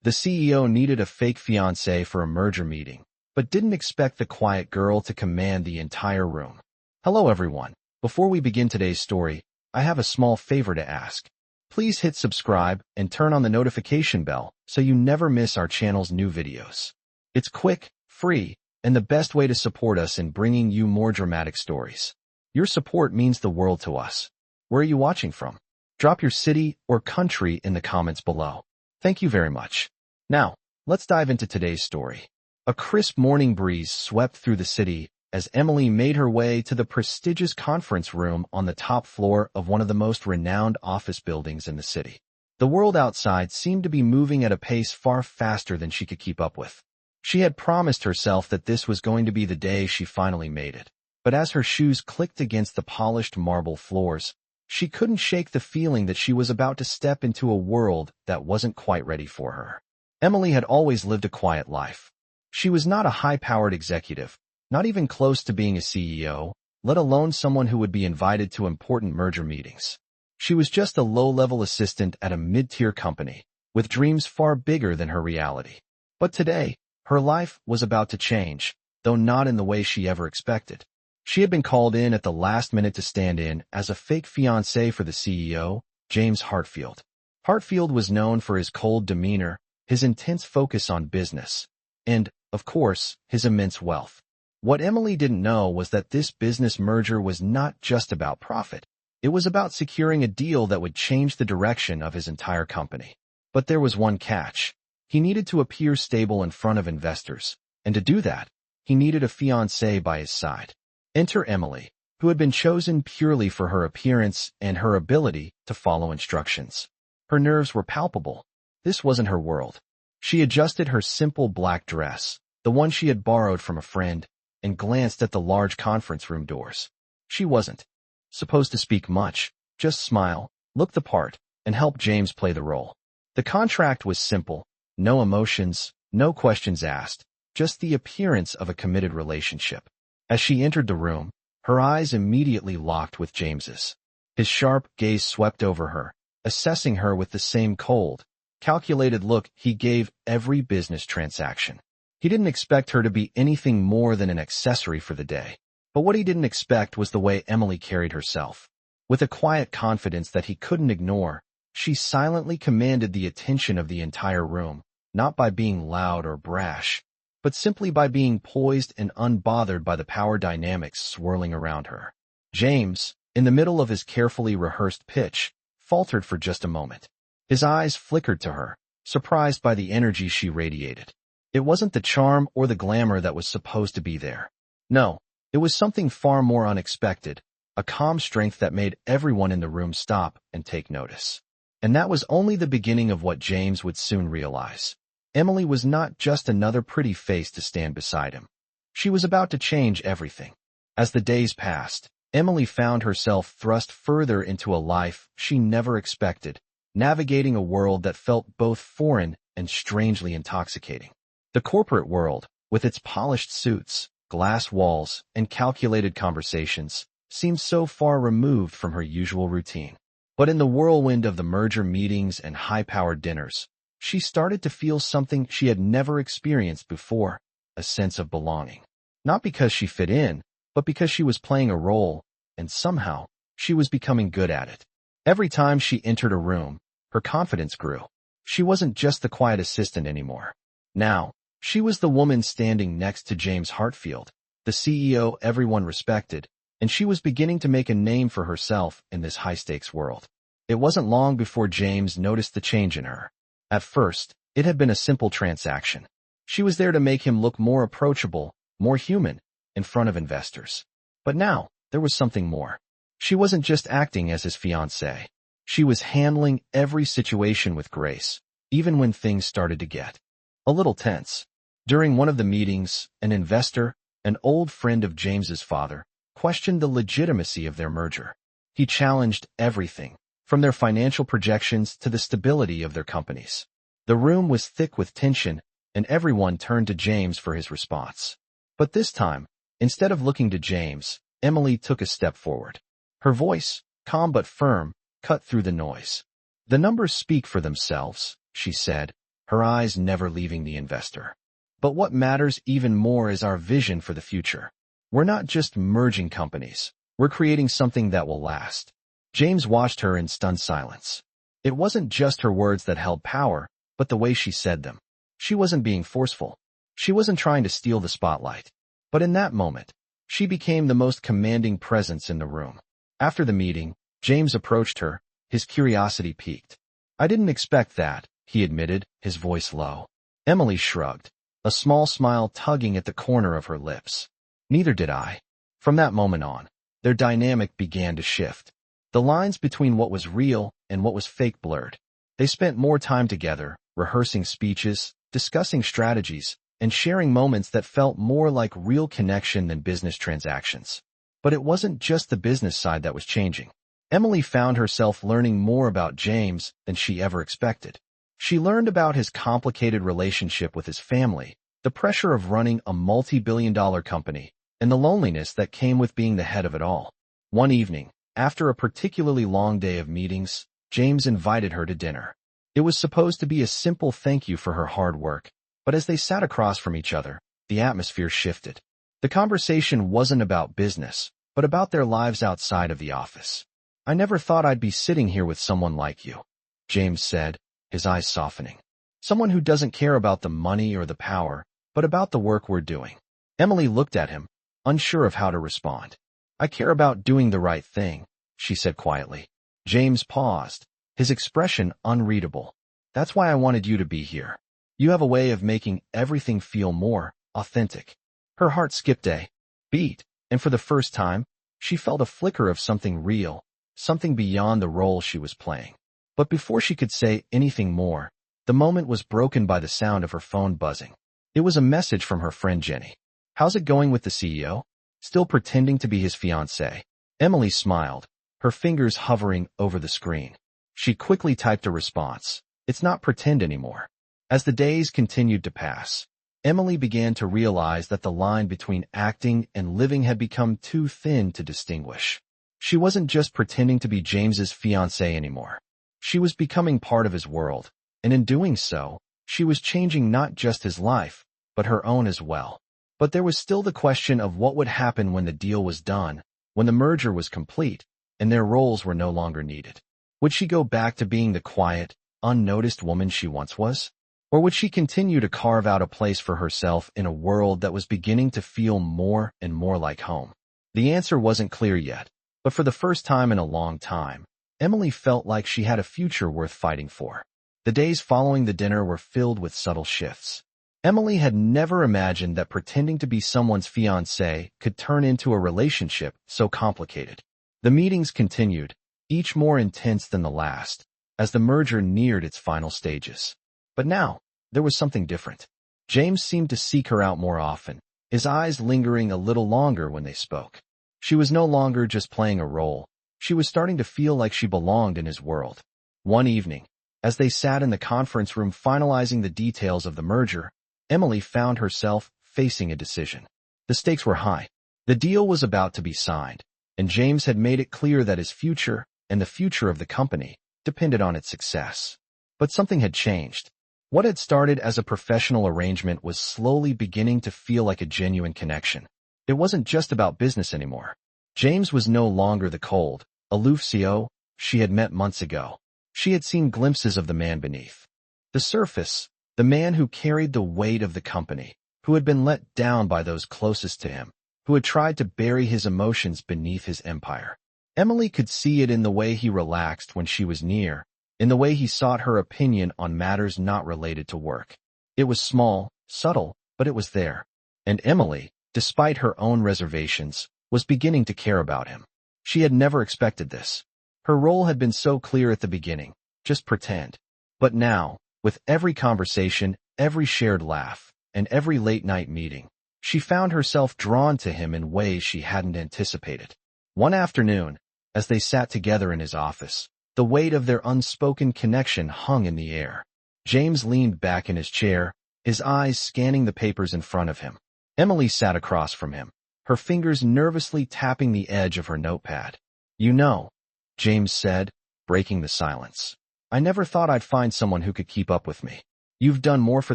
The CEO needed a fake fiancée for a merger meeting, but didn't expect the quiet girl to command the entire room. Hello everyone. Before we begin today's story, I have a small favor to ask. Please hit subscribe and turn on the notification bell so you never miss our channel's new videos. It's quick, free, and the best way to support us in bringing you more dramatic stories. Your support means the world to us. Where are you watching from? Drop your city or country in the comments below. Thank you very much. Now, let's dive into today's story. A crisp morning breeze swept through the city as Emily made her way to the prestigious conference room on the top floor of one of the most renowned office buildings in the city. The world outside seemed to be moving at a pace far faster than she could keep up with. She had promised herself that this was going to be the day she finally made it. But as her shoes clicked against the polished marble floors, she couldn't shake the feeling that she was about to step into a world that wasn't quite ready for her. Emily had always lived a quiet life. She was not a high-powered executive, not even close to being a CEO, let alone someone who would be invited to important merger meetings. She was just a low-level assistant at a mid-tier company, with dreams far bigger than her reality. But today, her life was about to change, though not in the way she ever expected. She had been called in at the last minute to stand in as a fake fiancé for the CEO, James Hartfield. Hartfield was known for his cold demeanor, his intense focus on business, and, of course, his immense wealth. What Emily didn't know was that this business merger was not just about profit. It was about securing a deal that would change the direction of his entire company. But there was one catch. He needed to appear stable in front of investors, and to do that, he needed a fiancée by his side. Enter Emily, who had been chosen purely for her appearance and her ability to follow instructions. Her nerves were palpable. This wasn't her world. She adjusted her simple black dress, the one she had borrowed from a friend, and glanced at the large conference room doors. She wasn't supposed to speak much, just smile, look the part, and help James play the role. The contract was simple, no emotions, no questions asked, just the appearance of a committed relationship. As she entered the room, her eyes immediately locked with James's. His sharp gaze swept over her, assessing her with the same cold, calculated look he gave every business transaction. He didn't expect her to be anything more than an accessory for the day. But what he didn't expect was the way Emily carried herself. With a quiet confidence that he couldn't ignore, she silently commanded the attention of the entire room, not by being loud or brash, but simply by being poised and unbothered by the power dynamics swirling around her. James, in the middle of his carefully rehearsed pitch, faltered for just a moment. His eyes flickered to her, surprised by the energy she radiated. It wasn't the charm or the glamour that was supposed to be there. No, it was something far more unexpected, a calm strength that made everyone in the room stop and take notice. And that was only the beginning of what James would soon realize. Emily was not just another pretty face to stand beside him. She was about to change everything. As the days passed, Emily found herself thrust further into a life she never expected, navigating a world that felt both foreign and strangely intoxicating. The corporate world, with its polished suits, glass walls, and calculated conversations, seemed so far removed from her usual routine. But in the whirlwind of the merger meetings and high-powered dinners, she started to feel something she had never experienced before, a sense of belonging. Not because she fit in, but because she was playing a role, and somehow, she was becoming good at it. Every time she entered a room, her confidence grew. She wasn't just the quiet assistant anymore. Now, she was the woman standing next to James Hartfield, the CEO everyone respected, and she was beginning to make a name for herself in this high-stakes world. It wasn't long before James noticed the change in her. At first, it had been a simple transaction. She was there to make him look more approachable, more human, in front of investors. But now, there was something more. She wasn't just acting as his fiancée. She was handling every situation with grace, even when things started to get a little tense. During one of the meetings, an investor, an old friend of James's father, questioned the legitimacy of their merger. He challenged everything, from their financial projections to the stability of their companies. The room was thick with tension, and everyone turned to James for his response. But this time, instead of looking to James, Emily took a step forward. Her voice, calm but firm, cut through the noise. "The numbers speak for themselves," she said, her eyes never leaving the investor. But what matters even more is our vision for the future. We're not just merging companies. We're creating something that will last. James watched her in stunned silence. It wasn't just her words that held power, but the way she said them. She wasn't being forceful. She wasn't trying to steal the spotlight. But in that moment, she became the most commanding presence in the room. After the meeting, James approached her, his curiosity piqued. "I didn't expect that," he admitted, his voice low. Emily shrugged, a small smile tugging at the corner of her lips. "Neither did I." From that moment on, their dynamic began to shift. The lines between what was real and what was fake blurred. They spent more time together, rehearsing speeches, discussing strategies, and sharing moments that felt more like real connection than business transactions. But it wasn't just the business side that was changing. Emily found herself learning more about James than she ever expected. She learned about his complicated relationship with his family, the pressure of running a multi-billion-dollar company, and the loneliness that came with being the head of it all. One evening, after a particularly long day of meetings, James invited her to dinner. It was supposed to be a simple thank you for her hard work, but as they sat across from each other, the atmosphere shifted. The conversation wasn't about business, but about their lives outside of the office. "I never thought I'd be sitting here with someone like you," James said, his eyes softening. "Someone who doesn't care about the money or the power, but about the work we're doing." Emily looked at him, unsure of how to respond. "I care about doing the right thing," she said quietly. James paused, his expression unreadable. "That's why I wanted you to be here. You have a way of making everything feel more authentic." Her heart skipped a beat, and for the first time, she felt a flicker of something real, something beyond the role she was playing. But before she could say anything more, the moment was broken by the sound of her phone buzzing. It was a message from her friend Jenny. "How's it going with the CEO? Still pretending to be his fiancée?" Emily smiled, her fingers hovering over the screen. She quickly typed a response. "It's not pretend anymore." As the days continued to pass, Emily began to realize that the line between acting and living had become too thin to distinguish. She wasn't just pretending to be James's fiancée anymore. She was becoming part of his world, and in doing so, she was changing not just his life, but her own as well. But there was still the question of what would happen when the deal was done, when the merger was complete, and their roles were no longer needed. Would she go back to being the quiet, unnoticed woman she once was? Or would she continue to carve out a place for herself in a world that was beginning to feel more and more like home? The answer wasn't clear yet, but for the first time in a long time, Emily felt like she had a future worth fighting for. The days following the dinner were filled with subtle shifts. Emily had never imagined that pretending to be someone's fiancé could turn into a relationship so complicated. The meetings continued, each more intense than the last, as the merger neared its final stages. But now, there was something different. James seemed to seek her out more often, his eyes lingering a little longer when they spoke. She was no longer just playing a role. She was starting to feel like she belonged in his world. One evening, as they sat in the conference room finalizing the details of the merger, Emily found herself facing a decision. The stakes were high. The deal was about to be signed, and James had made it clear that his future, and the future of the company, depended on its success. But something had changed. What had started as a professional arrangement was slowly beginning to feel like a genuine connection. It wasn't just about business anymore. James was no longer the cold, aloof CEO she had met months ago. She had seen glimpses of the man beneath the surface, the man who carried the weight of the company, who had been let down by those closest to him, who had tried to bury his emotions beneath his empire. Emily could see it in the way he relaxed when she was near, in the way he sought her opinion on matters not related to work. It was small, subtle, but it was there. And Emily, despite her own reservations, was beginning to care about him. She had never expected this. Her role had been so clear at the beginning, just pretend. But now, with every conversation, every shared laugh, and every late-night meeting, she found herself drawn to him in ways she hadn't anticipated. One afternoon, as they sat together in his office, the weight of their unspoken connection hung in the air. James leaned back in his chair, his eyes scanning the papers in front of him. Emily sat across from him, her fingers nervously tapping the edge of her notepad. "You know," James said, breaking the silence, "I never thought I'd find someone who could keep up with me." You've done more for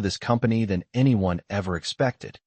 this company than anyone ever expected.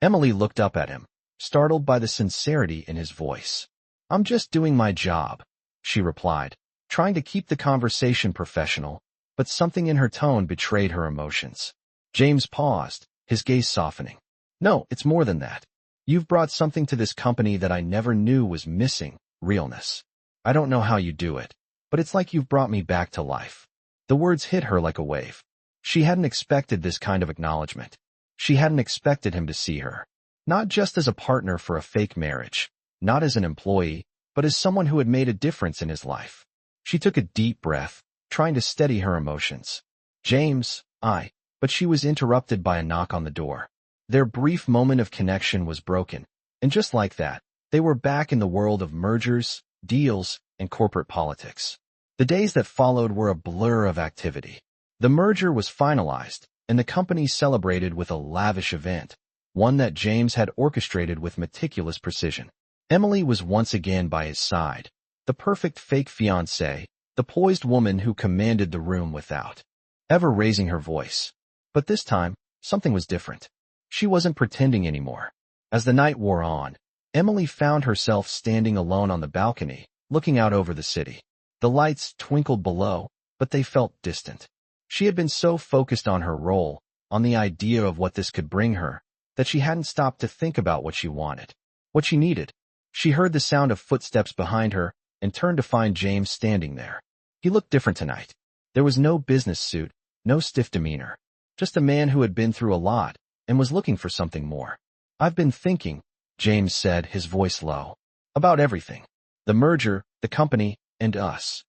Emily looked up at him, startled by the sincerity in his voice. I'm just doing my job, she replied, trying to keep the conversation professional, but something in her tone betrayed her emotions. James paused, his gaze softening. No, it's more than that. You've brought something to this company that I never knew was missing, realness. I don't know how you do it, but it's like you've brought me back to life. The words hit her like a wave. She hadn't expected this kind of acknowledgement. She hadn't expected him to see her. Not just as a partner for a fake marriage, not as an employee, but as someone who had made a difference in his life. She took a deep breath, trying to steady her emotions. James, but she was interrupted by a knock on the door. Their brief moment of connection was broken, and just like that, they were back in the world of mergers, deals, and corporate politics. The days that followed were a blur of activity. The merger was finalized, and the company celebrated with a lavish event, one that James had orchestrated with meticulous precision. Emily was once again by his side, the perfect fake fiancée, the poised woman who commanded the room without ever raising her voice. But this time, something was different. She wasn't pretending anymore. As the night wore on, Emily found herself standing alone on the balcony, looking out over the city. The lights twinkled below, but they felt distant. She had been so focused on her role, on the idea of what this could bring her, that she hadn't stopped to think about what she wanted, what she needed. She heard the sound of footsteps behind her and turned to find James standing there. He looked different tonight. There was no business suit, no stiff demeanor, just a man who had been through a lot and was looking for something more. I've been thinking, James said, his voice low, about everything. The merger, the company, and us.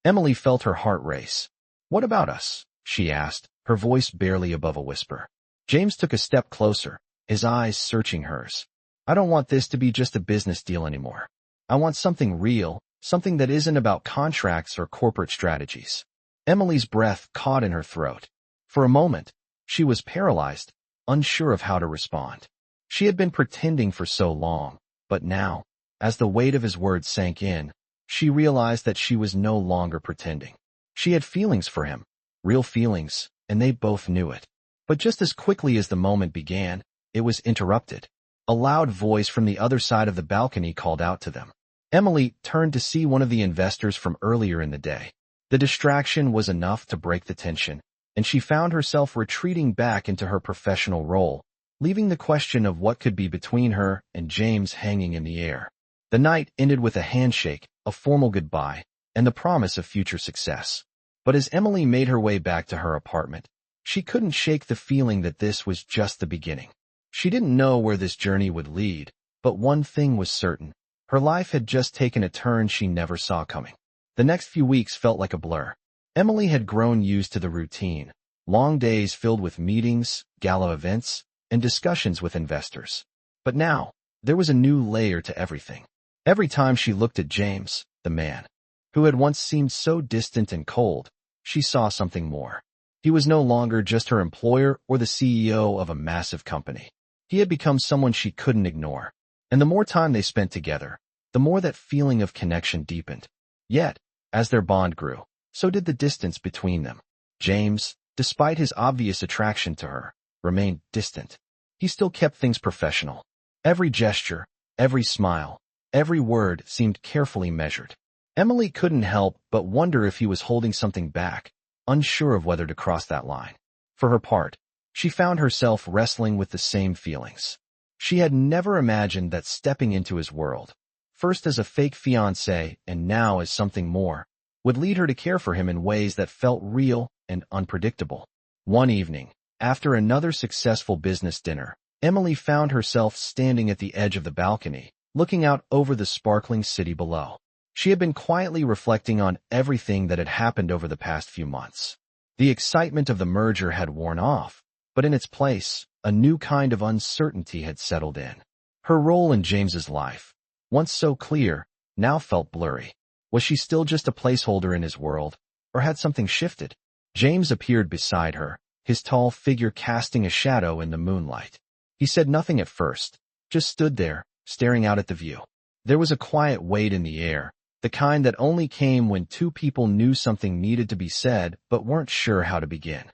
Emily felt her heart race. What about us? She asked, her voice barely above a whisper. James took a step closer, his eyes searching hers. I don't want this to be just a business deal anymore. I want something real, something that isn't about contracts or corporate strategies. Emily's breath caught in her throat. For a moment, she was paralyzed, unsure of how to respond. She had been pretending for so long, but now, as the weight of his words sank in, she realized that she was no longer pretending. She had feelings for him, real feelings, and they both knew it. But just as quickly as the moment began, it was interrupted. A loud voice from the other side of the balcony called out to them. Emily turned to see one of the investors from earlier in the day. The distraction was enough to break the tension, and she found herself retreating back into her professional role, leaving the question of what could be between her and James hanging in the air. The night ended with a handshake, a formal goodbye, and the promise of future success. But as Emily made her way back to her apartment, she couldn't shake the feeling that this was just the beginning. She didn't know where this journey would lead, but one thing was certain. Her life had just taken a turn she never saw coming. The next few weeks felt like a blur. Emily had grown used to the routine, long days filled with meetings, gala events, and discussions with investors. But now, there was a new layer to everything. Every time she looked at James, the man, who had once seemed so distant and cold, she saw something more. He was no longer just her employer or the CEO of a massive company. He had become someone she couldn't ignore. And the more time they spent together, the more that feeling of connection deepened. Yet, as their bond grew, so did the distance between them. James, despite his obvious attraction to her, remained distant. He still kept things professional. Every gesture, every smile, every word seemed carefully measured. Emily couldn't help but wonder if he was holding something back, unsure of whether to cross that line. For her part, she found herself wrestling with the same feelings. She had never imagined that stepping into his world, first as a fake fiancé and now as something more, would lead her to care for him in ways that felt real and unpredictable. One evening, after another successful business dinner, Emily found herself standing at the edge of the balcony, looking out over the sparkling city below. She had been quietly reflecting on everything that had happened over the past few months. The excitement of the merger had worn off, but in its place, a new kind of uncertainty had settled in. Her role in James's life, once so clear, now felt blurry. Was she still just a placeholder in his world, or had something shifted? James appeared beside her, his tall figure casting a shadow in the moonlight. He said nothing at first, just stood there, staring out at the view. There was a quiet weight in the air, the kind that only came when two people knew something needed to be said but weren't sure how to begin.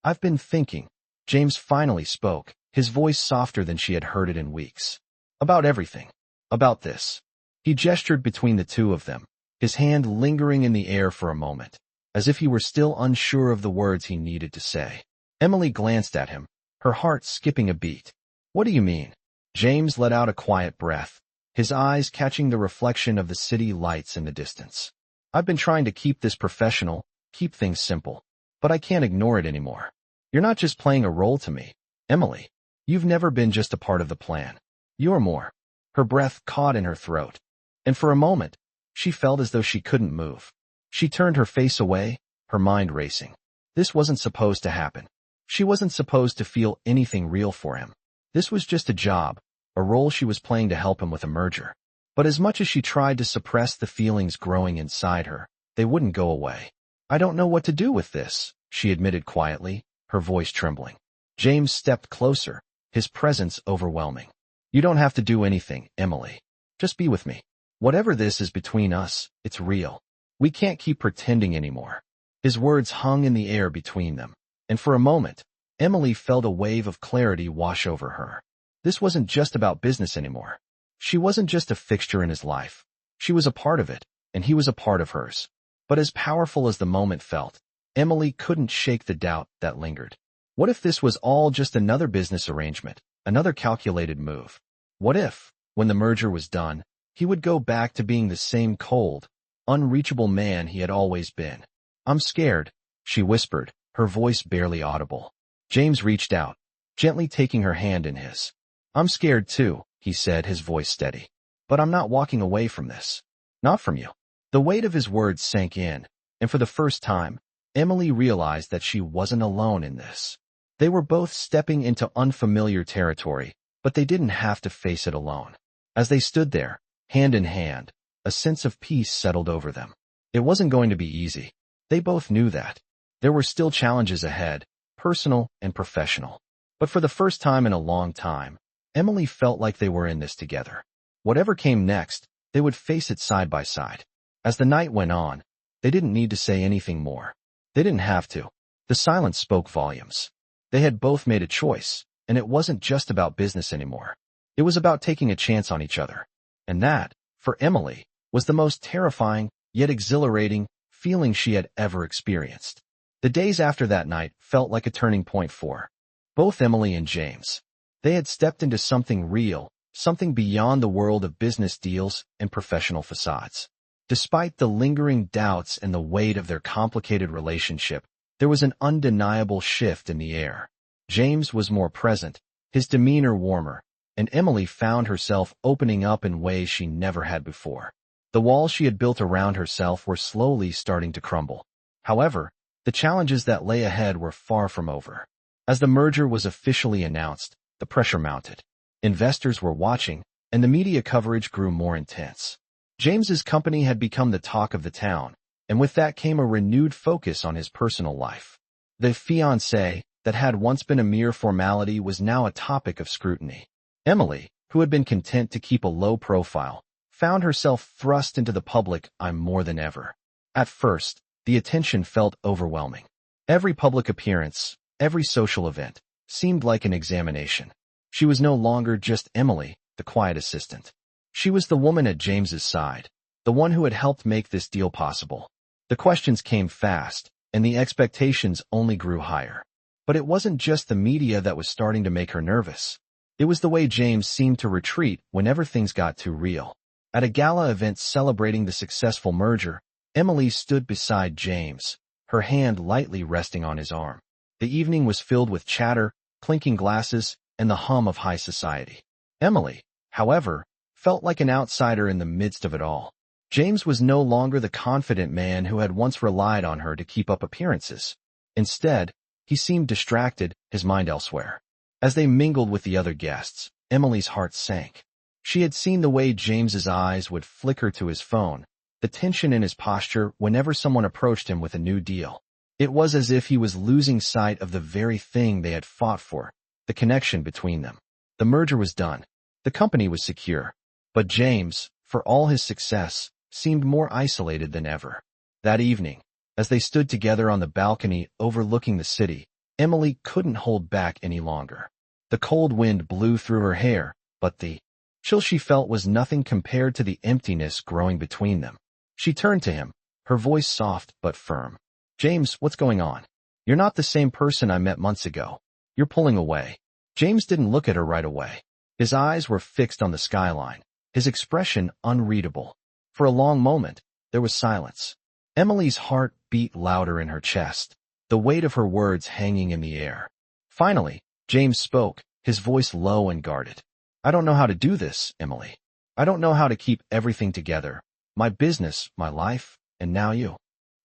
I've been thinking. James finally spoke, his voice softer than she had heard it in weeks. About everything. About this. He gestured between the two of them, his hand lingering in the air for a moment, as if he were still unsure of the words he needed to say. Emily glanced at him, her heart skipping a beat. What do you mean? James let out a quiet breath, his eyes catching the reflection of the city lights in the distance. I've been trying to keep this professional, keep things simple, but I can't ignore it anymore. You're not just playing a role to me, Emily. You've never been just a part of the plan. You're more. Her breath caught in her throat, and for a moment, she felt as though she couldn't move. She turned her face away, her mind racing. This wasn't supposed to happen. She wasn't supposed to feel anything real for him. This was just a job, a role she was playing to help him with a merger. But as much as she tried to suppress the feelings growing inside her, they wouldn't go away. I don't know what to do with this, she admitted quietly, her voice trembling. James stepped closer, his presence overwhelming. You don't have to do anything, Emily. Just be with me. Whatever this is between us, it's real. We can't keep pretending anymore. His words hung in the air between them, and for a moment, Emily felt a wave of clarity wash over her. This wasn't just about business anymore. She wasn't just a fixture in his life. She was a part of it, and he was a part of hers. But as powerful as the moment felt, Emily couldn't shake the doubt that lingered. What if this was all just another business arrangement, another calculated move? What if, when the merger was done, he would go back to being the same cold, unreachable man he had always been? I'm scared, she whispered, her voice barely audible. James reached out, gently taking her hand in his. I'm scared too, he said, his voice steady. But I'm not walking away from this. Not from you. The weight of his words sank in, and for the first time, Emily realized that she wasn't alone in this. They were both stepping into unfamiliar territory, but they didn't have to face it alone. As they stood there, hand in hand, a sense of peace settled over them. It wasn't going to be easy. They both knew that. There were still challenges ahead, personal and professional. But for the first time in a long time, Emily felt like they were in this together. Whatever came next, they would face it side by side. As the night went on, they didn't need to say anything more. They didn't have to. The silence spoke volumes. They had both made a choice, and it wasn't just about business anymore. It was about taking a chance on each other. And that, for Emily, was the most terrifying, yet exhilarating, feeling she had ever experienced. The days after that night felt like a turning point for both Emily and James. They had stepped into something real, something beyond the world of business deals and professional facades. Despite the lingering doubts and the weight of their complicated relationship, there was an undeniable shift in the air. James was more present, his demeanor warmer, and Emily found herself opening up in ways she never had before. The walls she had built around herself were slowly starting to crumble. However, the challenges that lay ahead were far from over. As the merger was officially announced, the pressure mounted. Investors were watching, and the media coverage grew more intense. James's company had become the talk of the town, and with that came a renewed focus on his personal life. The fiancée, that had once been a mere formality, was now a topic of scrutiny. Emily, who had been content to keep a low profile, found herself thrust into the public eye more than ever. At first, the attention felt overwhelming. Every public appearance, every social event, seemed like an examination. She was no longer just Emily, the quiet assistant. She was the woman at James's side, the one who had helped make this deal possible. The questions came fast, and the expectations only grew higher. But it wasn't just the media that was starting to make her nervous. It was the way James seemed to retreat whenever things got too real. At a gala event celebrating the successful merger, Emily stood beside James, her hand lightly resting on his arm. The evening was filled with chatter, clinking glasses, and the hum of high society. Emily, however, felt like an outsider in the midst of it all. James was no longer the confident man who had once relied on her to keep up appearances. Instead, he seemed distracted, his mind elsewhere. As they mingled with the other guests, Emily's heart sank. She had seen the way James's eyes would flicker to his phone, the tension in his posture whenever someone approached him with a new deal. It was as if he was losing sight of the very thing they had fought for, the connection between them. The merger was done. The company was secure. But James, for all his success, seemed more isolated than ever. That evening, as they stood together on the balcony overlooking the city, Emily couldn't hold back any longer. The cold wind blew through her hair, but the chill she felt was nothing compared to the emptiness growing between them. She turned to him, her voice soft but firm. James, what's going on? You're not the same person I met months ago. You're pulling away. James didn't look at her right away. His eyes were fixed on the skyline, his expression unreadable. For a long moment, there was silence. Emily's heart beat louder in her chest, the weight of her words hanging in the air. Finally, James spoke, his voice low and guarded. I don't know how to do this, Emily. I don't know how to keep everything together. My business, my life, and now you.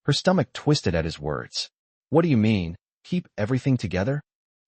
Her stomach twisted at his words. What do you mean, keep everything together?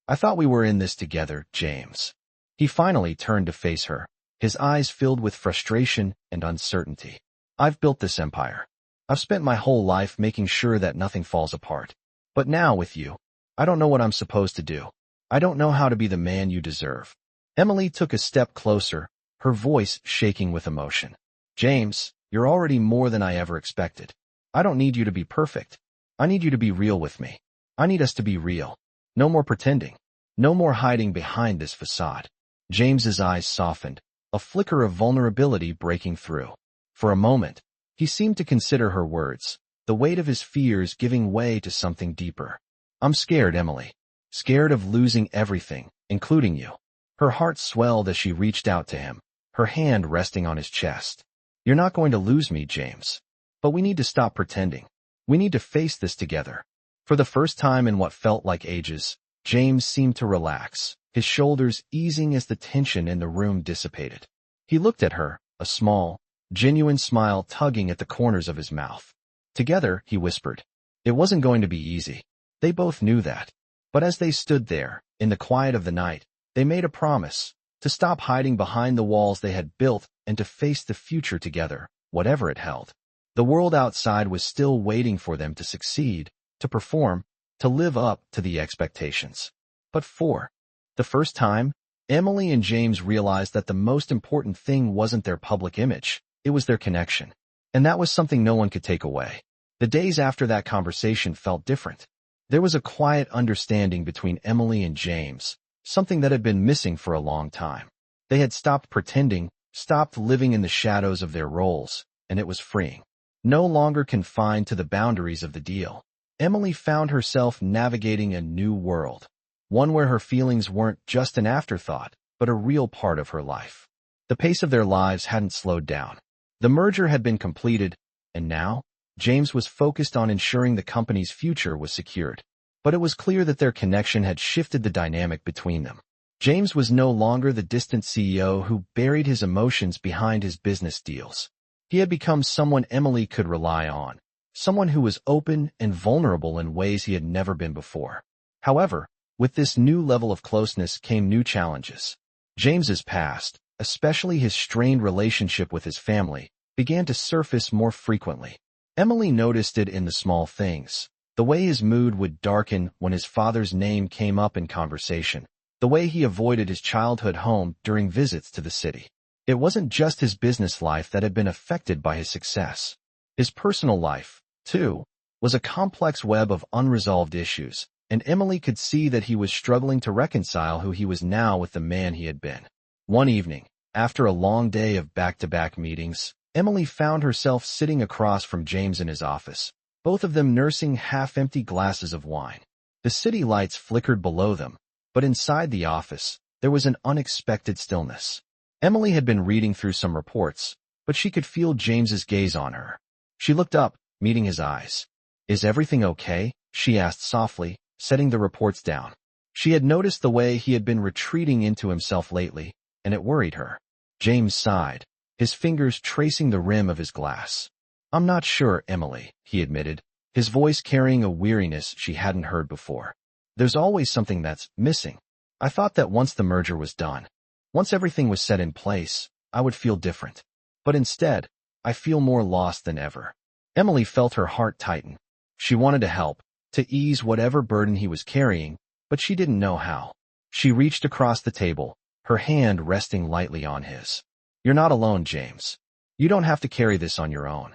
I thought we were in this together, James. He finally turned to face her, his eyes filled with frustration and uncertainty. I've built this empire. I've spent my whole life making sure that nothing falls apart. But now with you, I don't know what I'm supposed to do. I don't know how to be the man you deserve. Emily took a step closer, her voice shaking with emotion. James, you're already more than I ever expected. I don't need you to be perfect. I need you to be real with me. I need us to be real. No more pretending. No more hiding behind this facade. James's eyes softened, a flicker of vulnerability breaking through. For a moment, he seemed to consider her words, the weight of his fears giving way to something deeper. I'm scared, Emily. Scared of losing everything, including you. Her heart swelled as she reached out to him, her hand resting on his chest. You're not going to lose me, James. But we need to stop pretending. We need to face this together. For the first time in what felt like ages, James seemed to relax, his shoulders easing as the tension in the room dissipated. He looked at her, a small, genuine smile tugging at the corners of his mouth. Together, he whispered. It wasn't going to be easy. They both knew that. But as they stood there, in the quiet of the night, they made a promise, to stop hiding behind the walls they had built and to face the future together, whatever it held. The world outside was still waiting for them to succeed, to perform, to live up to the expectations. But for the first time, Emily and James realized that the most important thing wasn't their public image, it was their connection. And that was something no one could take away. The days after that conversation felt different. There was a quiet understanding between Emily and James, something that had been missing for a long time. They had stopped pretending, stopped living in the shadows of their roles, and it was freeing. No longer confined to the boundaries of the deal. Emily found herself navigating a new world, one where her feelings weren't just an afterthought, but a real part of her life. The pace of their lives hadn't slowed down. The merger had been completed, and now, James was focused on ensuring the company's future was secured. But it was clear that their connection had shifted the dynamic between them. James was no longer the distant CEO who buried his emotions behind his business deals. He had become someone Emily could rely on, someone who was open and vulnerable in ways he had never been before. However, with this new level of closeness came new challenges. James's past, especially his strained relationship with his family, began to surface more frequently. Emily noticed it in the small things. The way his mood would darken when his father's name came up in conversation. The way he avoided his childhood home during visits to the city. It wasn't just his business life that had been affected by his success. His personal life, too, was a complex web of unresolved issues, and Emily could see that he was struggling to reconcile who he was now with the man he had been. One evening, after a long day of back-to-back meetings, Emily found herself sitting across from James in his office, both of them nursing half-empty glasses of wine. The city lights flickered below them, but inside the office, there was an unexpected stillness. Emily had been reading through some reports, but she could feel James's gaze on her. She looked up, meeting his eyes. Is everything okay? She asked softly, setting the reports down. She had noticed the way he had been retreating into himself lately, and it worried her. James sighed, his fingers tracing the rim of his glass. I'm not sure, Emily, he admitted, his voice carrying a weariness she hadn't heard before. There's always something that's missing. I thought that once the merger was done, once everything was set in place, I would feel different. But instead, I feel more lost than ever. Emily felt her heart tighten. She wanted to help, to ease whatever burden he was carrying, but she didn't know how. She reached across the table, her hand resting lightly on his. You're not alone, James. You don't have to carry this on your own.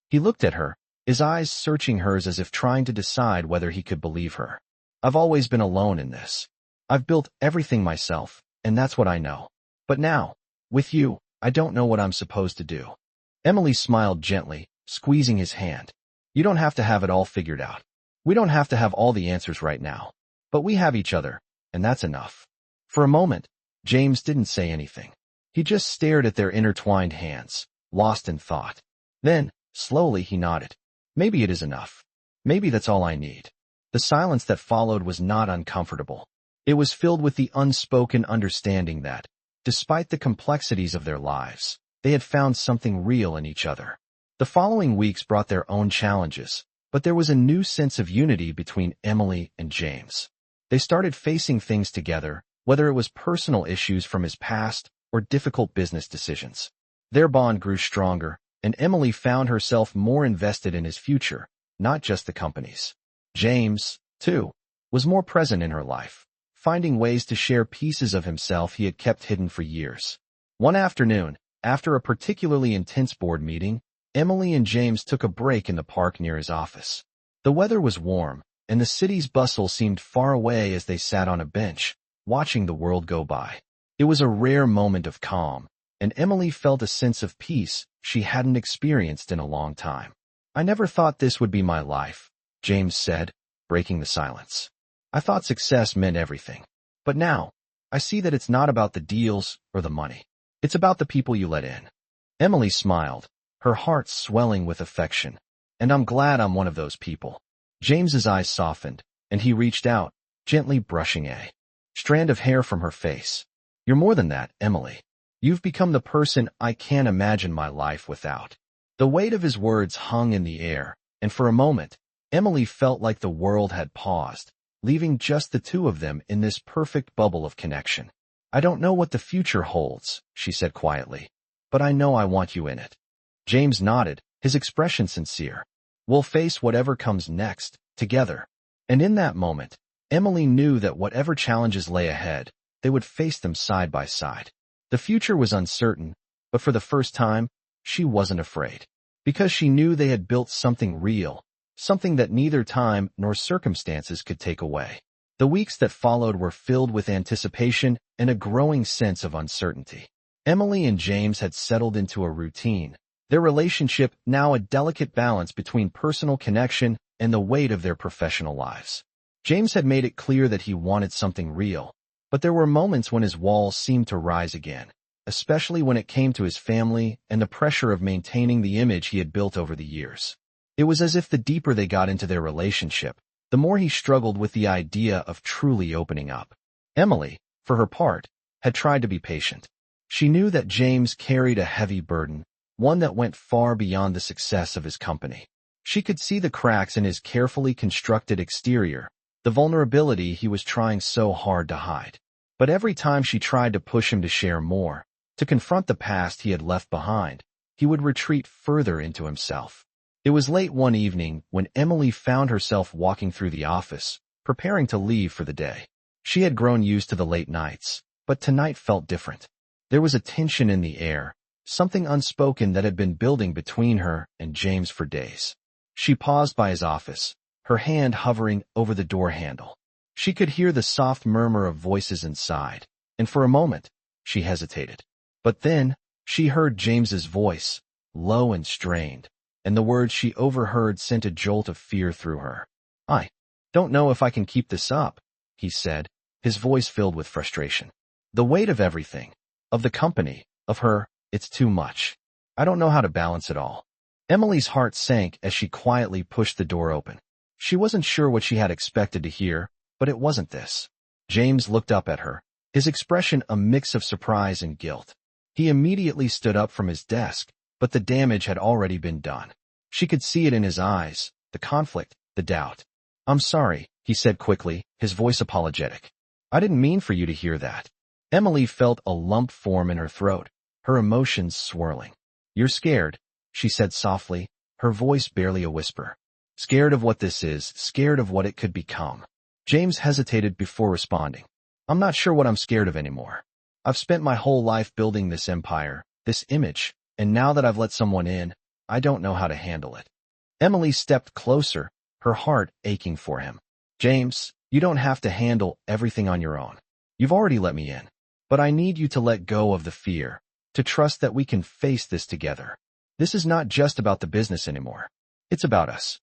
He looked at her, his eyes searching hers as if trying to decide whether he could believe her. I've always been alone in this. I've built everything myself, and that's what I know. But now, with you, I don't know what I'm supposed to do." Emily smiled gently, squeezing his hand. "You don't have to have it all figured out. We don't have to have all the answers right now. But we have each other, and that's enough." For a moment, James didn't say anything. He just stared at their intertwined hands, lost in thought. Then, slowly he nodded. "Maybe it is enough. Maybe that's all I need." The silence that followed was not uncomfortable. It was filled with the unspoken understanding that, despite the complexities of their lives, they had found something real in each other. The following weeks brought their own challenges, but there was a new sense of unity between Emily and James. They started facing things together, whether it was personal issues from his past or difficult business decisions. Their bond grew stronger, and Emily found herself more invested in his future, not just the company's. James, too, was more present in her life, finding ways to share pieces of himself he had kept hidden for years. One afternoon, after a particularly intense board meeting, Emily and James took a break in the park near his office. The weather was warm, and the city's bustle seemed far away as they sat on a bench, watching the world go by. It was a rare moment of calm, and Emily felt a sense of peace she hadn't experienced in a long time. "I never thought this would be my life," James said, breaking the silence. "I thought success meant everything. But now, I see that it's not about the deals or the money. It's about the people you let in." Emily smiled, her heart swelling with affection. "And I'm glad I'm one of those people." James's eyes softened, and he reached out, gently brushing a strand of hair from her face. "You're more than that, Emily. You've become the person I can't imagine my life without." The weight of his words hung in the air, and for a moment, Emily felt like the world had paused, leaving just the two of them in this perfect bubble of connection. "I don't know what the future holds," she said quietly, "but I know I want you in it." James nodded, his expression sincere. "We'll face whatever comes next, together." And in that moment, Emily knew that whatever challenges lay ahead, they would face them side by side. The future was uncertain, but for the first time, she wasn't afraid. Because she knew they had built something real, something that neither time nor circumstances could take away. The weeks that followed were filled with anticipation and a growing sense of uncertainty. Emily and James had settled into a routine, their relationship now a delicate balance between personal connection and the weight of their professional lives. James had made it clear that he wanted something real, but there were moments when his walls seemed to rise again, especially when it came to his family and the pressure of maintaining the image he had built over the years. It was as if the deeper they got into their relationship, the more he struggled with the idea of truly opening up. Emily, for her part, had tried to be patient. She knew that James carried a heavy burden, one that went far beyond the success of his company. She could see the cracks in his carefully constructed exterior, the vulnerability he was trying so hard to hide. But every time she tried to push him to share more, to confront the past he had left behind, he would retreat further into himself. It was late one evening when Emily found herself walking through the office, preparing to leave for the day. She had grown used to the late nights, but tonight felt different. There was a tension in the air, something unspoken that had been building between her and James for days. She paused by his office, her hand hovering over the door handle. She could hear the soft murmur of voices inside, and for a moment, she hesitated. But then, she heard James's voice, low and strained, and the words she overheard sent a jolt of fear through her. "I don't know if I can keep this up," he said, his voice filled with frustration. "The weight of everything, of the company, of her, it's too much. I don't know how to balance it all." Emily's heart sank as she quietly pushed the door open. She wasn't sure what she had expected to hear, but it wasn't this. James looked up at her, his expression a mix of surprise and guilt. He immediately stood up from his desk, but the damage had already been done. She could see it in his eyes, the conflict, the doubt. "I'm sorry," he said quickly, his voice apologetic. "I didn't mean for you to hear that." Emily felt a lump form in her throat, her emotions swirling. "You're scared," she said softly, her voice barely a whisper. "Scared of what this is, scared of what it could become." James hesitated before responding. "I'm not sure what I'm scared of anymore. I've spent my whole life building this empire, this image, and now that I've let someone in, I don't know how to handle it." Emily stepped closer, her heart aching for him. "James, You don't have to handle everything on your own. You've already let me in. But I need you to let go of the fear, to trust that we can face this together. This is not just about the business anymore. It's about us.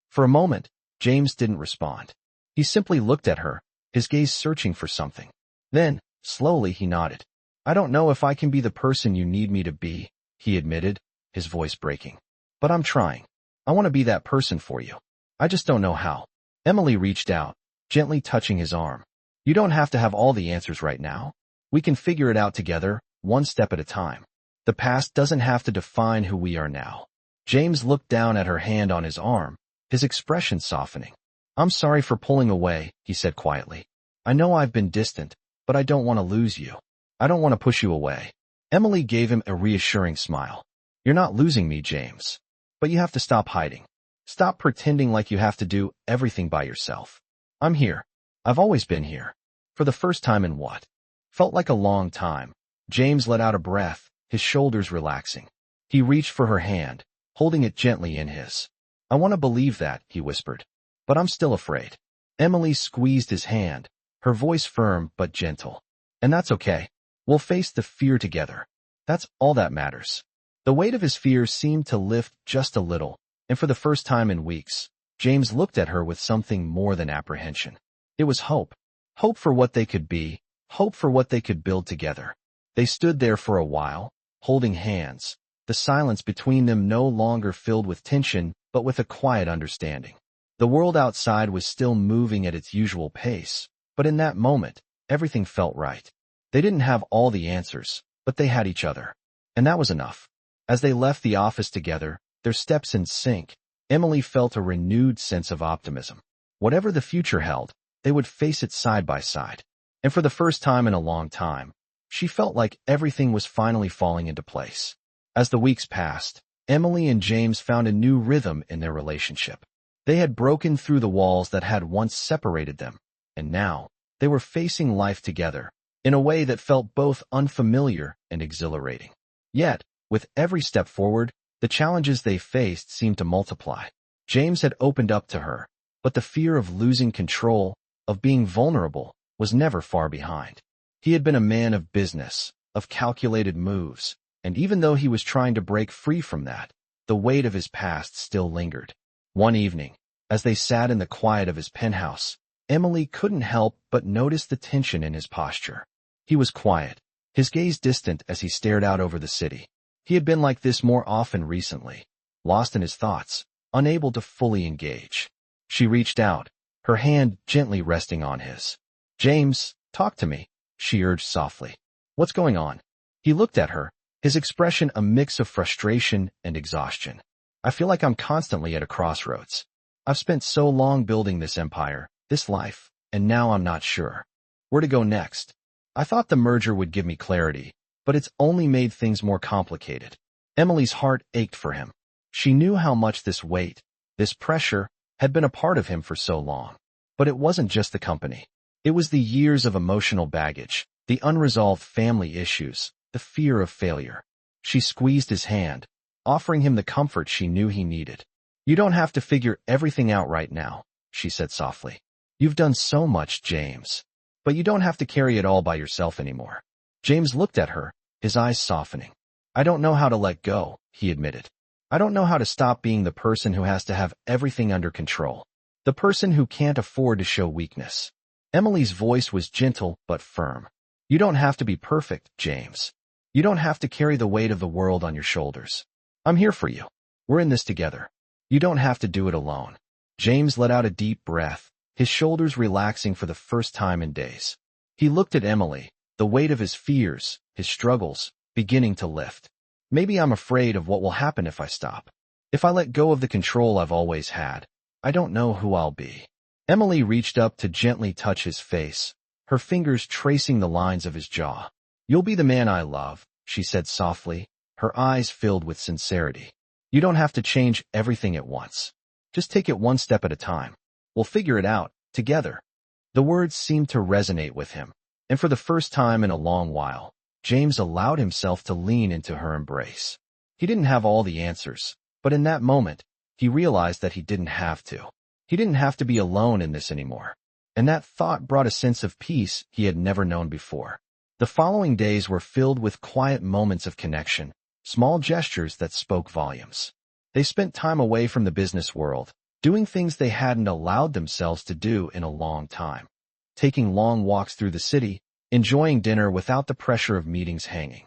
For a moment, James didn't respond. He simply looked at her, his gaze searching for something. Then, slowly he nodded. I don't know if I can be the person you need me to be, he admitted, his voice breaking. But I'm trying. I want to be that person for you. I just don't know how. Emily reached out, gently touching his arm. You don't have to have all the answers right now. We can figure it out together, one step at a time. The past doesn't have to define who we are now. James looked down at her hand on his arm, his expression softening. I'm sorry for pulling away, he said quietly. I know I've been distant, but I don't want to lose you. I don't want to push you away. Emily gave him a reassuring smile. You're not losing me, James. But you have to stop hiding. Stop pretending like you have to do everything by yourself. I'm here. I've always been here. For the first time in what felt like a long time, James let out a breath, his shoulders relaxing. He reached for her hand, holding it gently in his. I want to believe that, he whispered. But I'm still afraid. Emily squeezed his hand, her voice firm but gentle. And that's okay. We'll face the fear together. That's all that matters. The weight of his fear seemed to lift just a little, and for the first time in weeks, James looked at her with something more than apprehension. It was hope. Hope for what they could be, hope for what they could build together. They stood there for a while, holding hands, the silence between them no longer filled with tension, but with a quiet understanding. The world outside was still moving at its usual pace, but in that moment, everything felt right. They didn't have all the answers, but they had each other. And that was enough. As they left the office together, their steps in sync, Emily felt a renewed sense of optimism. Whatever the future held, they would face it side by side. And for the first time in a long time, she felt like everything was finally falling into place. As the weeks passed, Emily and James found a new rhythm in their relationship. They had broken through the walls that had once separated them, and now they were facing life together in a way that felt both unfamiliar and exhilarating. Yet, with every step forward, the challenges they faced seemed to multiply. James had opened up to her, but the fear of losing control, of being vulnerable, was never far behind. He had been a man of business, of calculated moves, and even though he was trying to break free from that, the weight of his past still lingered. One evening, as they sat in the quiet of his penthouse, Emily couldn't help but notice the tension in his posture. He was quiet, his gaze distant as he stared out over the city. He had been like this more often recently, lost in his thoughts, unable to fully engage. She reached out, her hand gently resting on his. James, talk to me, she urged softly. What's going on? He looked at her, his expression a mix of frustration and exhaustion. I feel like I'm constantly at a crossroads. I've spent so long building this empire, this life, and now I'm not sure where to go next. I thought the merger would give me clarity, but it's only made things more complicated. Emily's heart ached for him. She knew how much this weight, this pressure, had been a part of him for so long. But it wasn't just the company. It was the years of emotional baggage, the unresolved family issues, the fear of failure. She squeezed his hand, offering him the comfort she knew he needed. You don't have to figure everything out right now, she said softly. You've done so much, James. But you don't have to carry it all by yourself anymore. James looked at her, his eyes softening. I don't know how to let go, he admitted. I don't know how to stop being the person who has to have everything under control. The person who can't afford to show weakness. Emily's voice was gentle but firm. You don't have to be perfect, James. You don't have to carry the weight of the world on your shoulders. I'm here for you. We're in this together. You don't have to do it alone. James let out a deep breath, his shoulders relaxing for the first time in days. He looked at Emily, the weight of his fears, his struggles, beginning to lift. Maybe I'm afraid of what will happen if I stop. If I let go of the control I've always had, I don't know who I'll be. Emily reached up to gently touch his face, her fingers tracing the lines of his jaw. You'll be the man I love, she said softly, her eyes filled with sincerity. You don't have to change everything at once. Just take it one step at a time. We'll figure it out, together. The words seemed to resonate with him, and for the first time in a long while, James allowed himself to lean into her embrace. He didn't have all the answers, but in that moment, he realized that he didn't have to. He didn't have to be alone in this anymore. and that thought brought a sense of peace he had never known before. The following days were filled with quiet moments of connection, small gestures that spoke volumes. They spent time away from the business world, doing things they hadn't allowed themselves to do in a long time. Taking long walks through the city, enjoying dinner without the pressure of meetings hanging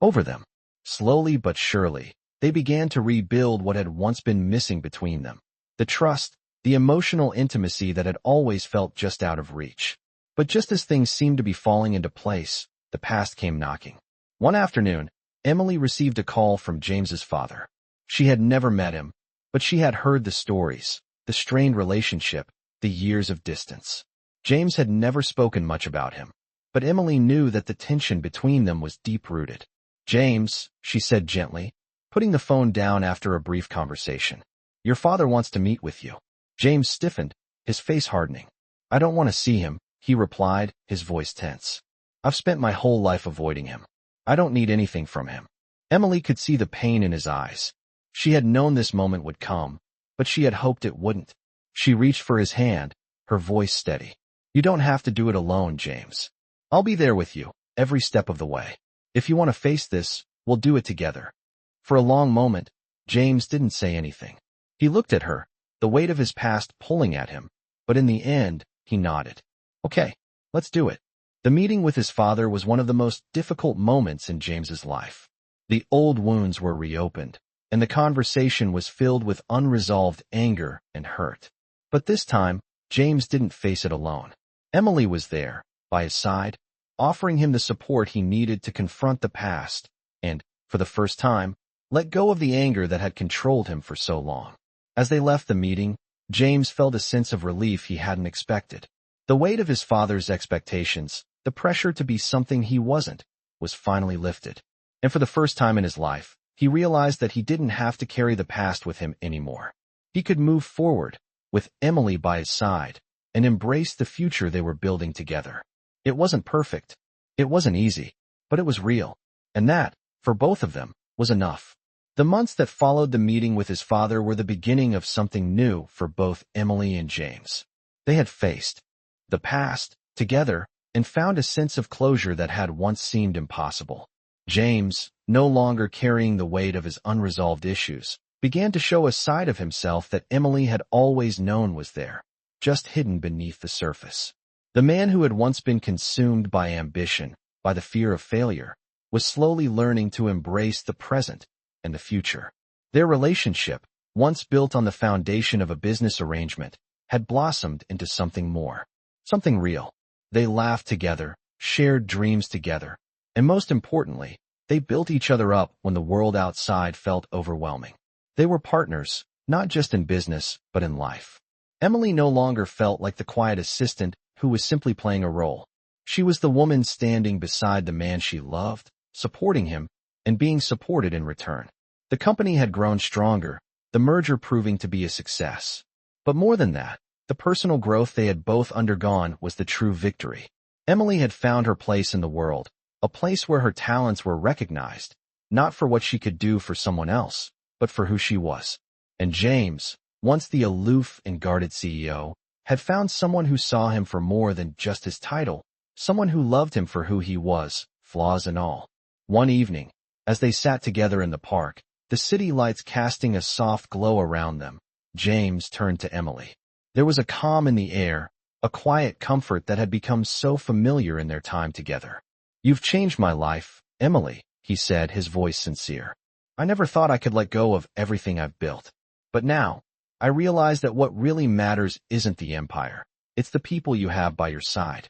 over them. Slowly but surely, they began to rebuild what had once been missing between them. The trust, the emotional intimacy that had always felt just out of reach. But just as things seemed to be falling into place, the past came knocking. One afternoon, Emily received a call from James's father. She had never met him, but she had heard the stories, the strained relationship, the years of distance. James had never spoken much about him, but Emily knew that the tension between them was deep-rooted. "James," she said gently, putting the phone down after a brief conversation. "Your father wants to meet with you." James stiffened, his face hardening. "I don't want to see him," he replied, his voice tense. "I've spent my whole life avoiding him. I don't need anything from him." Emily could see the pain in his eyes. She had known this moment would come, but she had hoped it wouldn't. She reached for his hand, her voice steady. "You don't have to do it alone, James. I'll be there with you, every step of the way. If you want to face this, we'll do it together." For a long moment, James didn't say anything. He looked at her, the weight of his past pulling at him, but in the end, he nodded. "Okay, let's do it." The meeting with his father was one of the most difficult moments in James's life. The old wounds were reopened, and the conversation was filled with unresolved anger and hurt. But this time, James didn't face it alone. Emily was there, by his side, offering him the support he needed to confront the past and, for the first time, let go of the anger that had controlled him for so long. As they left the meeting, James felt a sense of relief he hadn't expected. The weight of his father's expectations, the pressure to be something he wasn't, was finally lifted. And for the first time in his life, he realized that he didn't have to carry the past with him anymore. He could move forward, with Emily by his side, and embrace the future they were building together. It wasn't perfect. It wasn't easy, but it was real. And that, for both of them, was enough. The months that followed the meeting with his father were the beginning of something new for both Emily and James. They had faced the past together and found a sense of closure that had once seemed impossible. James, no longer carrying the weight of his unresolved issues, began to show a side of himself that Emily had always known was there, just hidden beneath the surface. The man who had once been consumed by ambition, by the fear of failure, was slowly learning to embrace the present and the future. Their relationship, once built on the foundation of a business arrangement, had blossomed into something more, something real. They laughed together, shared dreams together, and most importantly, they built each other up when the world outside felt overwhelming. They were partners, not just in business, but in life. Emily no longer felt like the quiet assistant who was simply playing a role. She was the woman standing beside the man she loved, supporting him, and being supported in return. The company had grown stronger, the merger proving to be a success. But more than that, the personal growth they had both undergone was the true victory. Emily had found her place in the world, a place where her talents were recognized, not for what she could do for someone else, but for who she was. And James, once the aloof and guarded CEO, had found someone who saw him for more than just his title, someone who loved him for who he was, flaws and all. One evening, as they sat together in the park, the city lights casting a soft glow around them, James turned to Emily. There was a calm in the air, a quiet comfort that had become so familiar in their time together. "You've changed my life, Emily," he said, his voice sincere. "I never thought I could let go of everything I've built. But now, I realize that what really matters isn't the empire. It's the people you have by your side."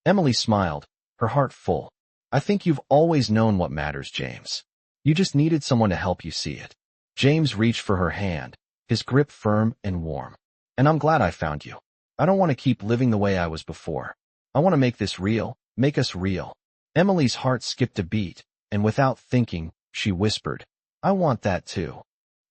Emily smiled, her heart full. "I think you've always known what matters, James. You just needed someone to help you see it." James reached for her hand, his grip firm and warm. "And I'm glad I found you. I don't want to keep living the way I was before. I want to make this real, make us real." Emily's heart skipped a beat, and without thinking, she whispered, "I want that too."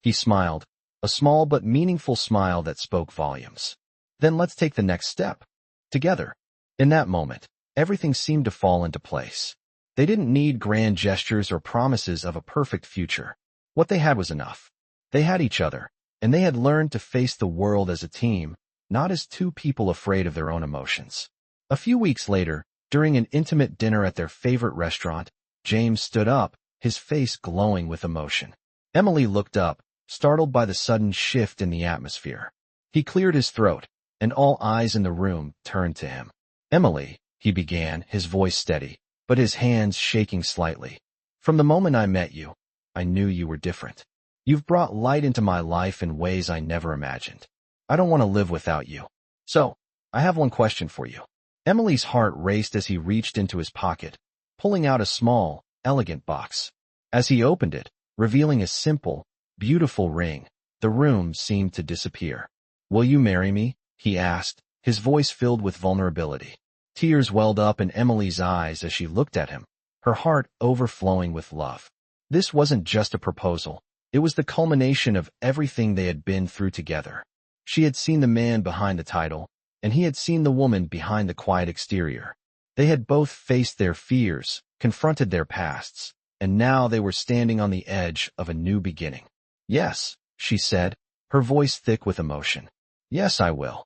He smiled, a small but meaningful smile that spoke volumes. "Then let's take the next step. Together." In that moment, everything seemed to fall into place. They didn't need grand gestures or promises of a perfect future. What they had was enough. They had each other, and they had learned to face the world as a team, not as two people afraid of their own emotions. A few weeks later, during an intimate dinner at their favorite restaurant, James stood up, his face glowing with emotion. Emily looked up, startled by the sudden shift in the atmosphere. He cleared his throat, and all eyes in the room turned to him. "Emily," he began, his voice steady, but his hands shaking slightly. "From the moment I met you, I knew you were different. You've brought light into my life in ways I never imagined. I don't want to live without you. So, I have one question for you." Emily's heart raced as he reached into his pocket, pulling out a small, elegant box. As he opened it, revealing a simple, beautiful ring, the room seemed to disappear. "Will you marry me?" he asked, his voice filled with vulnerability. Tears welled up in Emily's eyes as she looked at him, her heart overflowing with love. This wasn't just a proposal. It was the culmination of everything they had been through together. She had seen the man behind the title, and he had seen the woman behind the quiet exterior. They had both faced their fears, confronted their pasts, and now they were standing on the edge of a new beginning. "Yes," she said, her voice thick with emotion. "Yes, I will."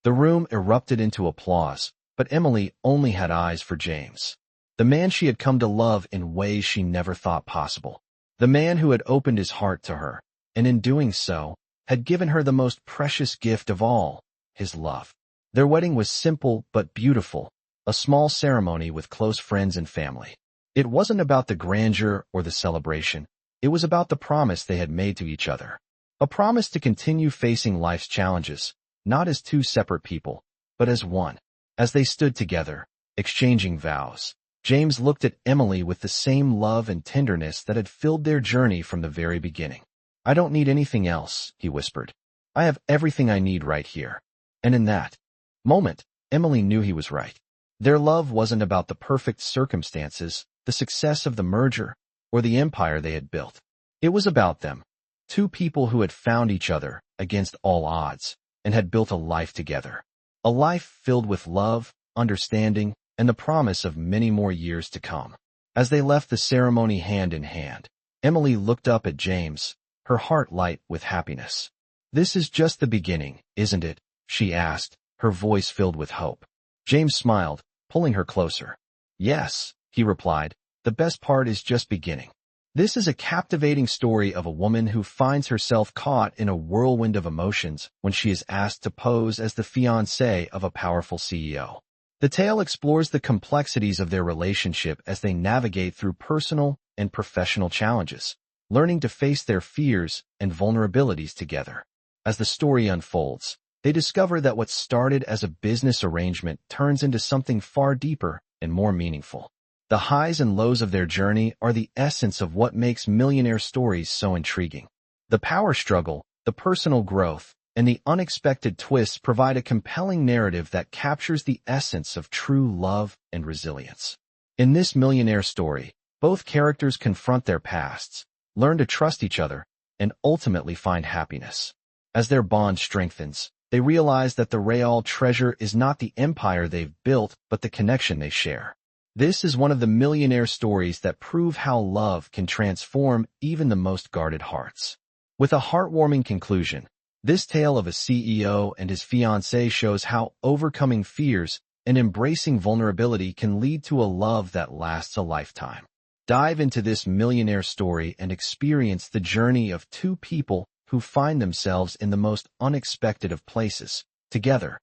The room erupted into applause, but Emily only had eyes for James, the man she had come to love in ways she never thought possible. The man who had opened his heart to her, and in doing so, had given her the most precious gift of all, his love. Their wedding was simple but beautiful, a small ceremony with close friends and family. It wasn't about the grandeur or the celebration. It was about the promise they had made to each other. A promise to continue facing life's challenges, not as two separate people, but as one. As they stood together, exchanging vows, James looked at Emily with the same love and tenderness that had filled their journey from the very beginning. "I don't need anything else," he whispered. "I have everything I need right here." And in that moment, Emily knew he was right. Their love wasn't about the perfect circumstances, the success of the merger, or the empire they had built. It was about them, two people who had found each other against all odds and had built a life together. A life filled with love, understanding, and the promise of many more years to come. As they left the ceremony hand in hand, Emily looked up at James, her heart light with happiness. "This is just the beginning, isn't it?" she asked, her voice filled with hope. James smiled, pulling her closer. "Yes," he replied, "the best part is just beginning." This is a captivating story of a woman who finds herself caught in a whirlwind of emotions when she is asked to pose as the fiancée of a powerful CEO. The tale explores the complexities of their relationship as they navigate through personal and professional challenges, learning to face their fears and vulnerabilities together. As the story unfolds, they discover that what started as a business arrangement turns into something far deeper and more meaningful. The highs and lows of their journey are the essence of what makes millionaire stories so intriguing. The power struggle, the personal growth, and the unexpected twists provide a compelling narrative that captures the essence of true love and resilience. In this millionaire story, both characters confront their pasts, learn to trust each other, and ultimately find happiness. As their bond strengthens, they realize that the real treasure is not the empire they've built, but the connection they share. This is one of the millionaire stories that prove how love can transform even the most guarded hearts. With a heartwarming conclusion, this tale of a CEO and his fiancée shows how overcoming fears and embracing vulnerability can lead to a love that lasts a lifetime. Dive into this millionaire story and experience the journey of two people who find themselves in the most unexpected of places, together.